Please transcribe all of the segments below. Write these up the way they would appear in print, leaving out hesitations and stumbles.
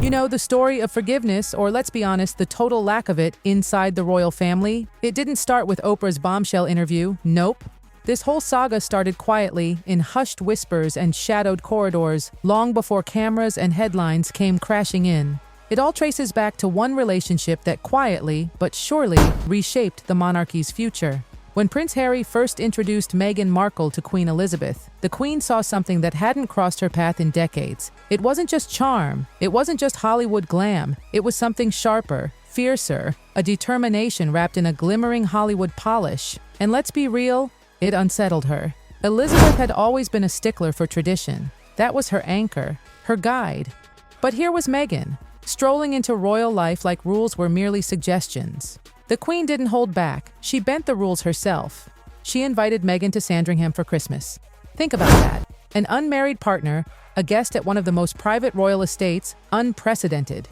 You know, the story of forgiveness, or let's be honest, the total lack of it, inside the royal family. It didn't start with Oprah's bombshell interview. Nope. This whole saga started quietly, in hushed whispers and shadowed corridors, long before cameras and headlines came crashing in. It all traces back to one relationship that quietly, but surely, reshaped the monarchy's future. When Prince Harry first introduced Meghan Markle to Queen Elizabeth, the Queen saw something that hadn't crossed her path in decades. It wasn't just charm, it wasn't just Hollywood glam, it was something sharper, fiercer, a determination wrapped in a glimmering Hollywood polish. And let's be real, it unsettled her. Elizabeth had always been a stickler for tradition. That was her anchor, her guide. But here was Meghan, strolling into royal life like rules were merely suggestions. The Queen didn't hold back. She bent the rules herself. She invited Meghan to Sandringham for Christmas. Think about that. An unmarried partner, a guest at one of the most private royal estates, unprecedented.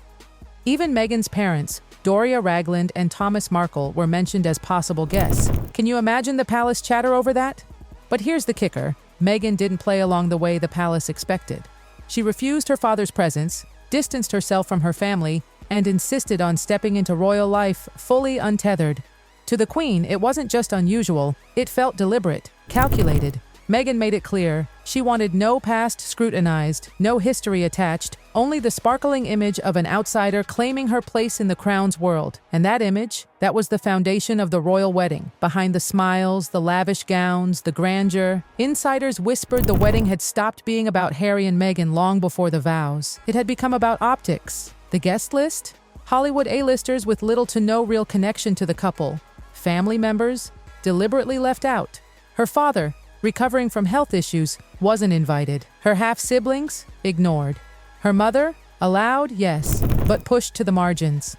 Even Meghan's parents, Doria Ragland and Thomas Markle, were mentioned as possible guests. Can you imagine the palace chatter over that? But here's the kicker. Meghan didn't play along the way the palace expected. She refused her father's presence, distanced herself from her family, and insisted on stepping into royal life fully untethered. To the Queen, it wasn't just unusual, it felt deliberate, calculated. Meghan made it clear, she wanted no past scrutinized, no history attached, only the sparkling image of an outsider claiming her place in the crown's world. And that image, that was the foundation of the royal wedding. Behind the smiles, the lavish gowns, the grandeur, insiders whispered the wedding had stopped being about Harry and Meghan long before the vows. It had become about optics. The guest list? Hollywood A-listers with little to no real connection to the couple. Family members? Deliberately left out. Her father, recovering from health issues, wasn't invited. Her half-siblings? Ignored. Her mother? Allowed, yes, but pushed to the margins.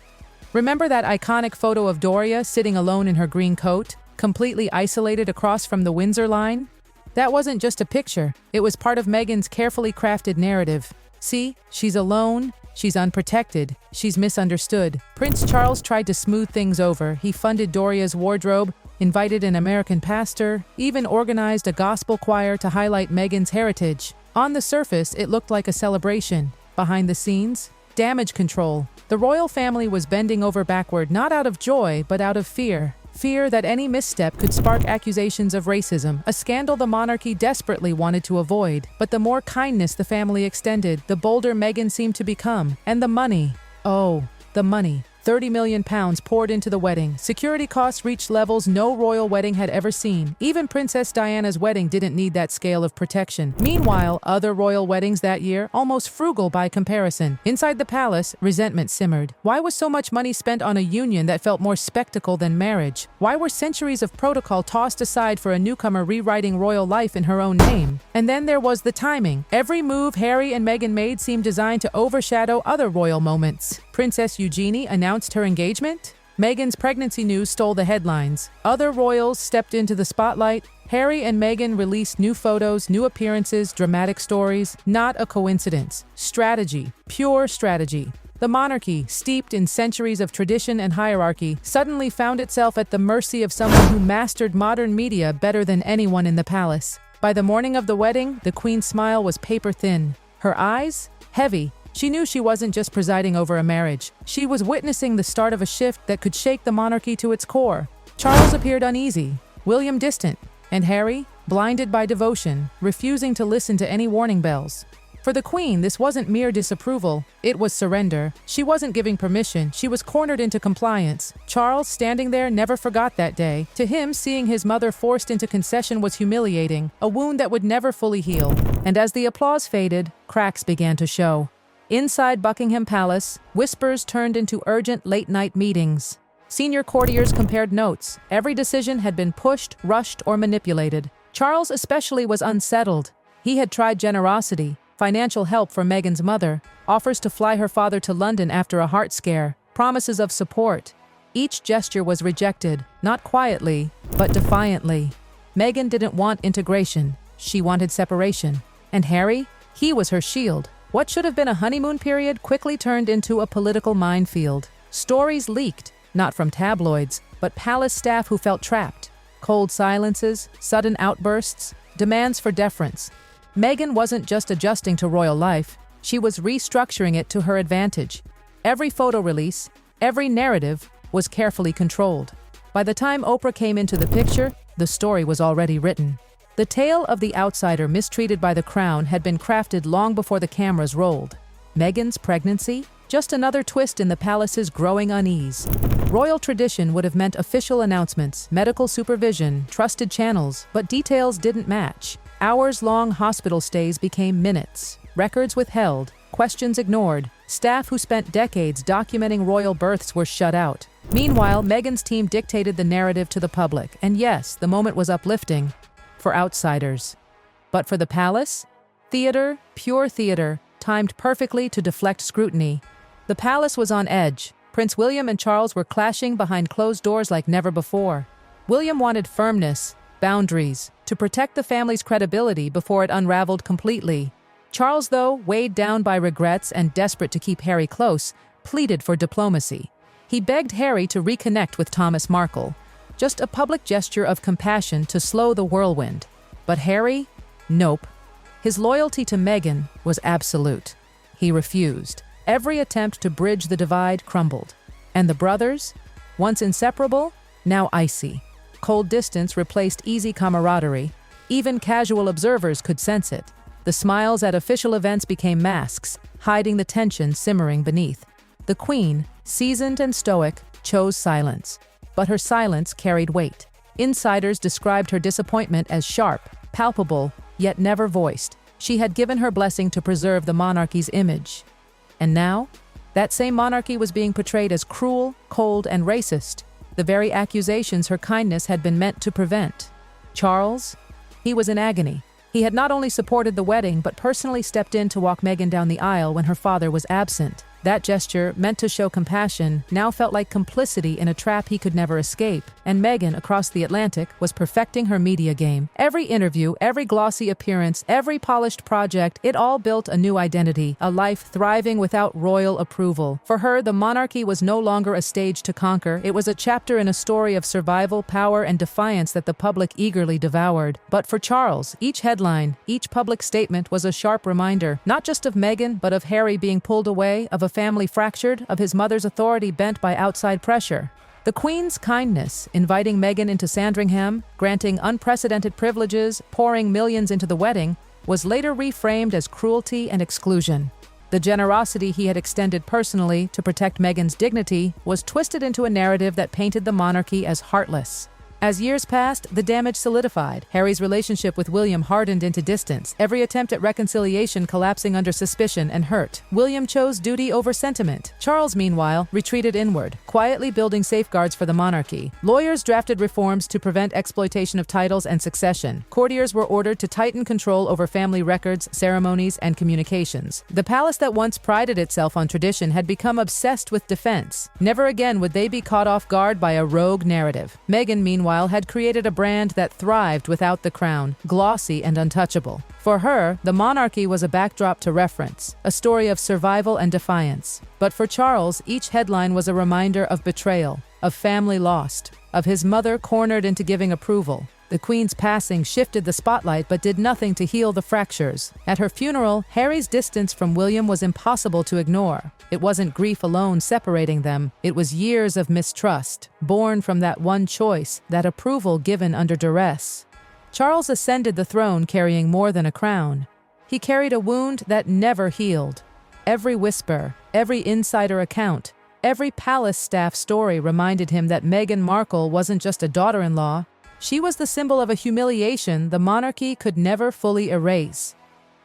Remember that iconic photo of Doria sitting alone in her green coat, completely isolated across from the Windsor line? That wasn't just a picture, it was part of Meghan's carefully crafted narrative. See, she's alone, she's unprotected, she's misunderstood. Prince Charles tried to smooth things over. He funded Doria's wardrobe, invited an American pastor, even organized a gospel choir to highlight Meghan's heritage. On the surface, it looked like a celebration. Behind the scenes, damage control. The royal family was bending over backward, not out of joy, but out of fear. Fear that any misstep could spark accusations of racism, a scandal the monarchy desperately wanted to avoid. But the more kindness the family extended, the bolder Meghan seemed to become. And the money. Oh, the money. £30 million poured into the wedding. Security costs reached levels no royal wedding had ever seen. Even Princess Diana's wedding didn't need that scale of protection. Meanwhile, other royal weddings that year, almost frugal by comparison. Inside the palace, resentment simmered. Why was so much money spent on a union that felt more spectacle than marriage? Why were centuries of protocol tossed aside for a newcomer rewriting royal life in her own name? And then there was the timing. Every move Harry and Meghan made seemed designed to overshadow other royal moments. Princess Eugenie announced her engagement. Meghan's pregnancy news stole the headlines. Other royals stepped into the spotlight. Harry and Meghan released new photos, new appearances, dramatic stories. Not a coincidence. Strategy. Pure strategy. The monarchy, steeped in centuries of tradition and hierarchy, suddenly found itself at the mercy of someone who mastered modern media better than anyone in the palace. By the morning of the wedding, the Queen's smile was paper thin. Her eyes? Heavy. She knew she wasn't just presiding over a marriage. She was witnessing the start of a shift that could shake the monarchy to its core. Charles appeared uneasy, William distant, and Harry, blinded by devotion, refusing to listen to any warning bells. For the Queen, this wasn't mere disapproval, it was surrender. She wasn't giving permission, she was cornered into compliance. Charles, standing there, never forgot that day. To him, seeing his mother forced into concession was humiliating, a wound that would never fully heal. And as the applause faded, cracks began to show. Inside Buckingham Palace, whispers turned into urgent late-night meetings. Senior courtiers compared notes. Every decision had been pushed, rushed, or manipulated. Charles especially was unsettled. He had tried generosity, financial help for Meghan's mother, offers to fly her father to London after a heart scare, promises of support. Each gesture was rejected, not quietly, but defiantly. Meghan didn't want integration. She wanted separation. And Harry? He was her shield. What should have been a honeymoon period quickly turned into a political minefield. Stories leaked, not from tabloids, but palace staff who felt trapped. Cold silences, sudden outbursts, demands for deference. Meghan wasn't just adjusting to royal life, She was restructuring it to her advantage. Every photo release, every narrative was carefully controlled. By the time Oprah came into the picture, the story was already written. The tale of the outsider mistreated by the crown had been crafted long before the cameras rolled. Meghan's pregnancy? Just another twist in the palace's growing unease. Royal tradition would have meant official announcements, medical supervision, trusted channels, but details didn't match. Hours-long hospital stays became minutes, records withheld, questions ignored. Staff who spent decades documenting royal births were shut out. Meanwhile, Meghan's team dictated the narrative to the public, and yes, the moment was uplifting for outsiders. But for the palace? Theater, pure theater, timed perfectly to deflect scrutiny. The palace was on edge. Prince William and Charles were clashing behind closed doors like never before. William wanted firmness, boundaries, to protect the family's credibility before it unraveled completely. Charles, though, weighed down by regrets and desperate to keep Harry close, pleaded for diplomacy. He begged Harry to reconnect with Thomas Markle, just a public gesture of compassion to slow the whirlwind. But Harry? Nope. His loyalty to Meghan was absolute. He refused. Every attempt to bridge the divide crumbled. And the brothers? Once inseparable, now icy. Cold distance replaced easy camaraderie. Even casual observers could sense it. The smiles at official events became masks, hiding the tension simmering beneath. The Queen, seasoned and stoic, chose silence. But her silence carried weight. Insiders described her disappointment as sharp, palpable, yet never voiced. She had given her blessing to preserve the monarchy's image. And now, that same monarchy was being portrayed as cruel, cold, and racist, the very accusations her kindness had been meant to prevent. Charles? He was in agony. He had not only supported the wedding, but personally stepped in to walk Meghan down the aisle when her father was absent. That gesture, meant to show compassion, now felt like complicity in a trap he could never escape, and Meghan, across the Atlantic, was perfecting her media game. Every interview, every glossy appearance, every polished project, it all built a new identity, a life thriving without royal approval. For her, the monarchy was no longer a stage to conquer. It was a chapter in a story of survival, power, and defiance that the public eagerly devoured. But for Charles, each headline, each public statement was a sharp reminder, not just of Meghan, but of Harry being pulled away, of a family fractured, of his mother's authority bent by outside pressure. The Queen's kindness, inviting Meghan into Sandringham, granting unprecedented privileges, pouring millions into the wedding, was later reframed as cruelty and exclusion. The generosity he had extended personally to protect Meghan's dignity was twisted into a narrative that painted the monarchy as heartless. As years passed, the damage solidified. Harry's relationship with William hardened into distance, every attempt at reconciliation collapsing under suspicion and hurt. William chose duty over sentiment. Charles, meanwhile, retreated inward, quietly building safeguards for the monarchy. Lawyers drafted reforms to prevent exploitation of titles and succession. Courtiers were ordered to tighten control over family records, ceremonies, and communications. The palace that once prided itself on tradition had become obsessed with defense. Never again would they be caught off guard by a rogue narrative. Meghan, meanwhile, had created a brand that thrived without the crown, glossy and untouchable. For her, the monarchy was a backdrop to reference, a story of survival and defiance. But for Charles, each headline was a reminder of betrayal, of family lost, of his mother cornered into giving approval. The Queen's passing shifted the spotlight but did nothing to heal the fractures. At her funeral, Harry's distance from William was impossible to ignore. It wasn't grief alone separating them, it was years of mistrust, born from that one choice, that approval given under duress. Charles ascended the throne carrying more than a crown. He carried a wound that never healed. Every whisper, every insider account, every palace staff story reminded him that Meghan Markle wasn't just a daughter-in-law. She was the symbol of a humiliation the monarchy could never fully erase.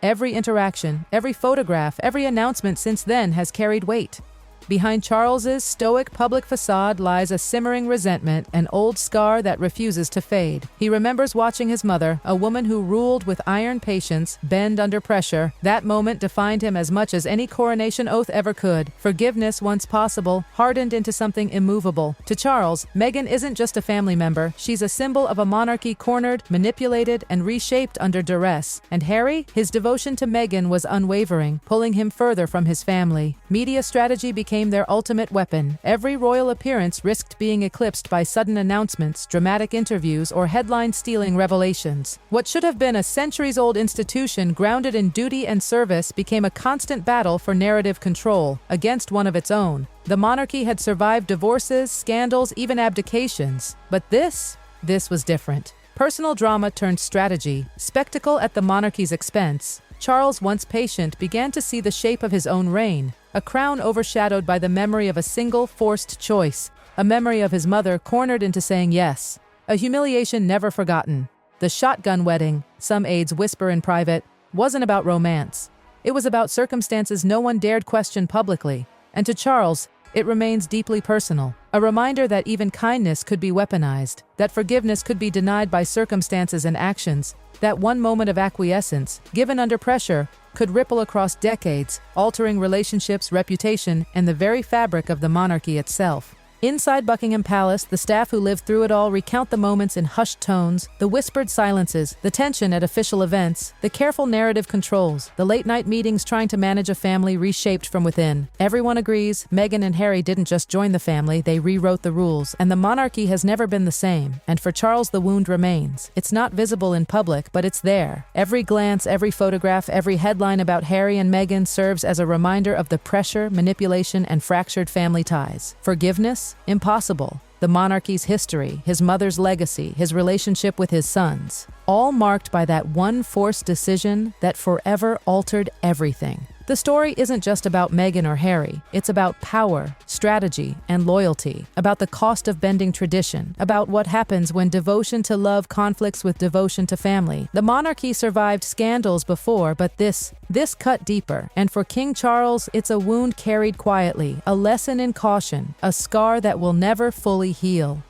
Every interaction, every photograph, every announcement since then has carried weight. Behind Charles's stoic public facade lies a simmering resentment, an old scar that refuses to fade. He remembers watching his mother, a woman who ruled with iron patience, bend under pressure. That moment defined him as much as any coronation oath ever could. Forgiveness, once possible, hardened into something immovable. To Charles, Meghan isn't just a family member. She's a symbol of a monarchy cornered, manipulated, and reshaped under duress. And Harry? His devotion to Meghan was unwavering, pulling him further from his family. Media strategy became became their ultimate weapon. Every royal appearance risked being eclipsed by sudden announcements, dramatic interviews, or headline-stealing revelations. What should have been a centuries-old institution grounded in duty and service became a constant battle for narrative control against one of its own. The monarchy had survived divorces, scandals, even abdications. But this was different. Personal drama turned strategy, spectacle at the monarchy's expense. Charles, once patient, began to see the shape of his own reign, a crown overshadowed by the memory of a single forced choice, a memory of his mother cornered into saying yes, a humiliation never forgotten. The shotgun wedding, some aides whisper in private, wasn't about romance. It was about circumstances no one dared question publicly, and to Charles, it remains deeply personal, a reminder that even kindness could be weaponized, that forgiveness could be denied by circumstances and actions, that one moment of acquiescence, given under pressure, could ripple across decades, altering relationships, reputation, and the very fabric of the monarchy itself. Inside Buckingham Palace, the staff who lived through it all recount the moments in hushed tones, the whispered silences, the tension at official events, the careful narrative controls, the late-night meetings trying to manage a family reshaped from within. Everyone agrees, Meghan and Harry didn't just join the family, they rewrote the rules, and the monarchy has never been the same. And for Charles, the wound remains. It's not visible in public, but it's there. Every glance, every photograph, every headline about Harry and Meghan serves as a reminder of the pressure, manipulation, and fractured family ties. Forgiveness? Impossible. The monarchy's history, his mother's legacy, his relationship with his sons, all marked by that one forced decision that forever altered everything. The story isn't just about Meghan or Harry. It's about power, strategy, and loyalty, about the cost of bending tradition, about what happens when devotion to love conflicts with devotion to family. The monarchy survived scandals before, but this cut deeper. And for King Charles, it's a wound carried quietly, a lesson in caution, a scar that will never fully heal.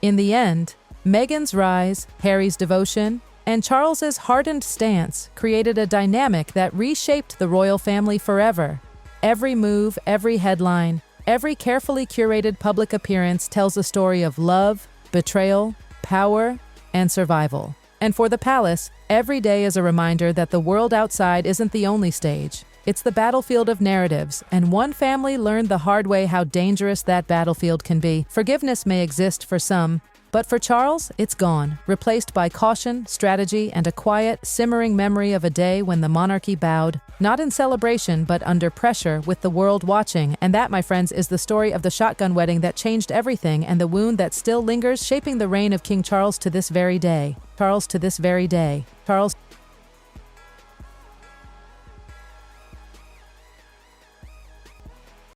In the end, Meghan's rise, Harry's devotion, and Charles's hardened stance created a dynamic that reshaped the royal family forever. Every move, every headline, every carefully curated public appearance tells a story of love, betrayal, power, and survival. And for the palace, every day is a reminder that the world outside isn't the only stage. It's the battlefield of narratives, and one family learned the hard way how dangerous that battlefield can be. Forgiveness may exist for some, but for Charles, it's gone, replaced by caution, strategy, and a quiet, simmering memory of a day when the monarchy bowed, not in celebration, but under pressure with the world watching. And that, my friends, is the story of the shotgun wedding that changed everything and the wound that still lingers, shaping the reign of King Charles to this very day. Charles.